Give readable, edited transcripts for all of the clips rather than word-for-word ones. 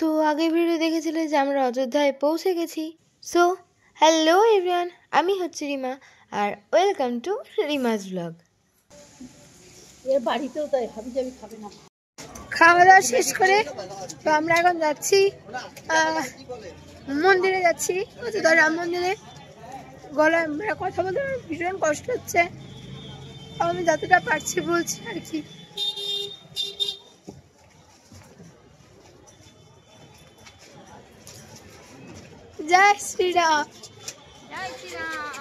তো আগের ভিডিও দেখেছিলে যে আমরা অযোধ্যায় পৌঁছে গেছি। সো হ্যালো এভরিওয়ান, আমি হচ্ছে রিমা আর ওয়েলকাম টু রিমাস ব্লগ। এর বাড়িতেও তাই হাবিজাবি খাবে না। খাওয়া দাওয়া শেষ করে তো আমরা এখন যাচ্ছি মন্দিরে, যাচ্ছি অযোধ্যা রাম মন্দিরে। গলায় কথা বলতে ভীষণ কষ্ট হচ্ছে, আমি যতটা পারছি বলছি আর কি। জয় শ্রীরাম, জয় শ্রীরাম।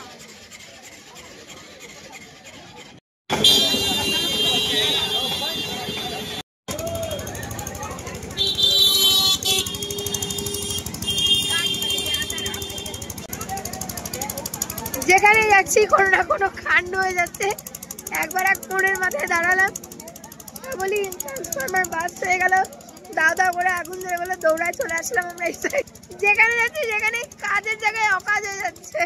যেখানে যাচ্ছি কোনো না কোনো কাণ্ড হয়ে যাচ্ছে। একবার এক মোড়ের মাথায় দাঁড়ালাম, বলি ট্রান্সফরমার বাস্ট হয়ে গেল, দাও দাও করে আগুন ধরে গেলো, দৌড়ায় চলে আসলাম আমরা এই সাইড। যেখানে যাচ্ছি সেখানে কাজের জায়গায় অকাজ হয়ে যাচ্ছে।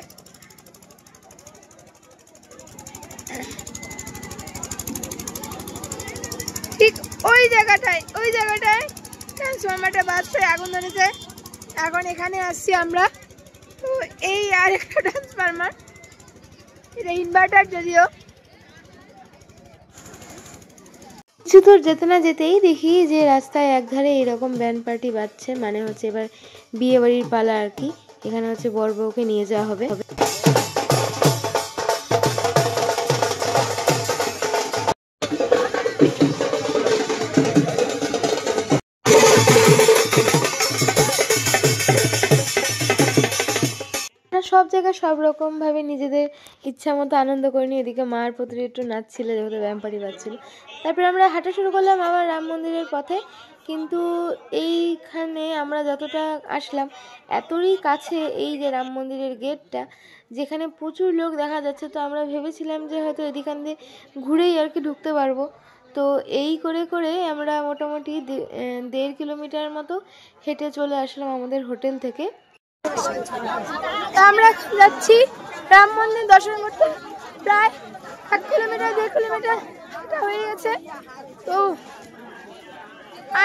ঠিক ওই জায়গাটায় ট্রান্সফরমারটা বাস্ট হয়ে আগুন ধরেছে। এখন এখানে আসছি আমরা, তো এই আর একটা ট্রান্সফরমার, এটা ইনভার্টার যদিও। কিছু দূর যেতে না যেতেই দেখি যে রাস্তায় একধারে এরকম ব্যান্ড পার্টি বাজছে, মানে হচ্ছে এবার বিয়ে বাড়ির পালা আর কি। এখানে হচ্ছে বর বউকে নিয়ে যাওয়া হবে। সব জায়গায় সব রকম ভাবে নিজেদের ইচ্ছা মতো আনন্দ করিনি। এদিকে মার প্রতি একটু নাচছিল যেহেতু ব্যাম্পারি বাজছিল। তারপরে আমরা হাঁটা শুরু করলাম আবার রাম মন্দিরের পথে। কিন্তু এইখানে আমরা যতটা আসলাম এতই কাছে এই যে রাম মন্দিরের গেটটা, যেখানে প্রচুর লোক দেখা যাচ্ছে, তো আমরা ভেবেছিলাম যে হয়তো এদিকান দিয়ে ঘুরেই আর কি ঢুকতে পারবো। তো এই করে করে আমরা মোটামুটি 1.5 কিলোমিটার মতো হেঁটে চলে আসলাম আমাদের হোটেল থেকে। আমরা যাচ্ছি রাম মন্দির দর্শন করতে। প্রায় 1 কিলোমিটার 1.5 কিলোমিটার হয়ে গেছে। তো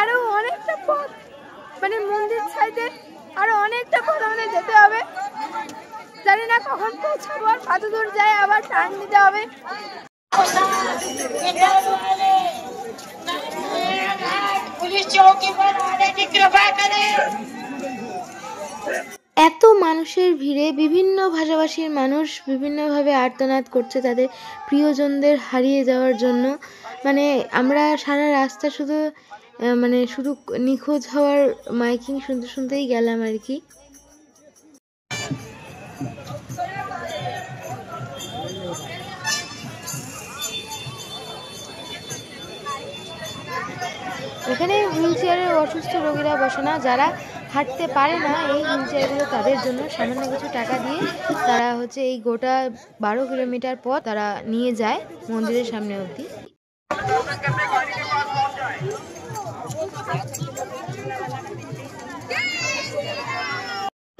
আরো অনেকটা পথ, মানে মন্দির সাইডে আরো অনেকটা পথ আমাদের যেতে হবে। জানি না কখন পৌঁছাবো, আর কত দূর যায় আবার টার্ন দিতে হবে। পুলিশ চৌকি पर आने की कृपा करें। এত মানুষের ভিড়ে বিভিন্ন ভাষাভাষীর মানুষ বিভিন্নভাবে আর্তনাদ করছে তাদের প্রিয়জনদের হারিয়ে যাওয়ার জন্য। মানে আমরা সারা রাস্তা শুধু নিখোঁজ হওয়ার মাইকিং শুনতে শুনতেই গেলাম আর কি। এখানে হুইল চেয়ারে অসুস্থ রোগীরা বসে না, যারা হাঁটতে পারে না এই হুইল চেয়ারগুলো তাদের জন্য সামান্য কিছু টাকা দিয়ে তারা হচ্ছে এই গোটা 12 কিলোমিটার পথ তারা নিয়ে যায় মন্দিরের সামনে অবধি।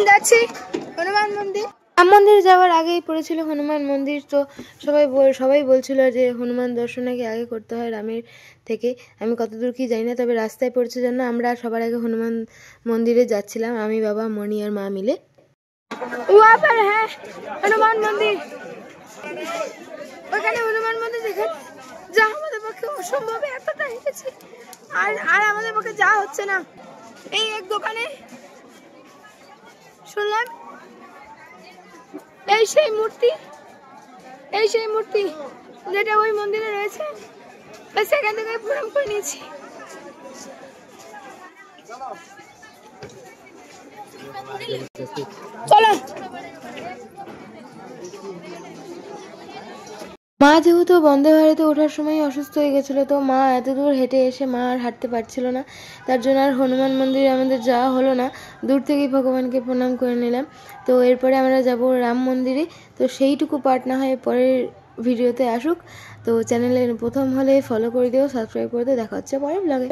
যাচ্ছি হনুমান মন্দির। রাম মন্দির যাওয়ার আগেই পড়েছিল হনুমান মন্দির। তো সবাই বলছিল যে হনুমান দর্শন আগে করতে হয় রামের থেকে। আমি কতদূর কি জানি না, তবে রাস্তায় পড়েছে জন্য আমরা সবার আগে হনুমান মন্দিরে যাচ্ছিলাম, আমি বাবা মণি আর মা মিলে। হ্যাঁ হনুমান মন্দির, ওখানে হনুমান মন্দির দেখে যা আমাদের পক্ষে অসম্ভব, এতটা হেঁটেছি আর আমাদের পক্ষে যা হচ্ছে না। এই এক দোকানে শুনলাম এই সেই মূর্তি যেটা ওই মন্দিরে রয়েছে, সেখান থেকে প্রণাম করে নিয়েছি। চলো। মা যেহেতু বন্দে ভারতে ওঠার সময় অসুস্থ হয়ে গেছিল, তো মা এত দূর হেঁটে এসে মা আর হাঁটতে পারছিল না, তার জন্য আর হনুমান মন্দিরে আমাদের যাওয়া হলো না। দূর থেকেই ভগবানকে প্রণাম করে নিলাম। তো এরপরে আমরা যাব রাম মন্দিরে। তো সেইটুকু পার্ট না হয় পরের ভিডিওতে আসুক। তো চ্যানেলে প্রথম হলে ফলো করে দিও, সাবস্ক্রাইব করে দিও। দেখা হচ্ছে পরের ব্লগে।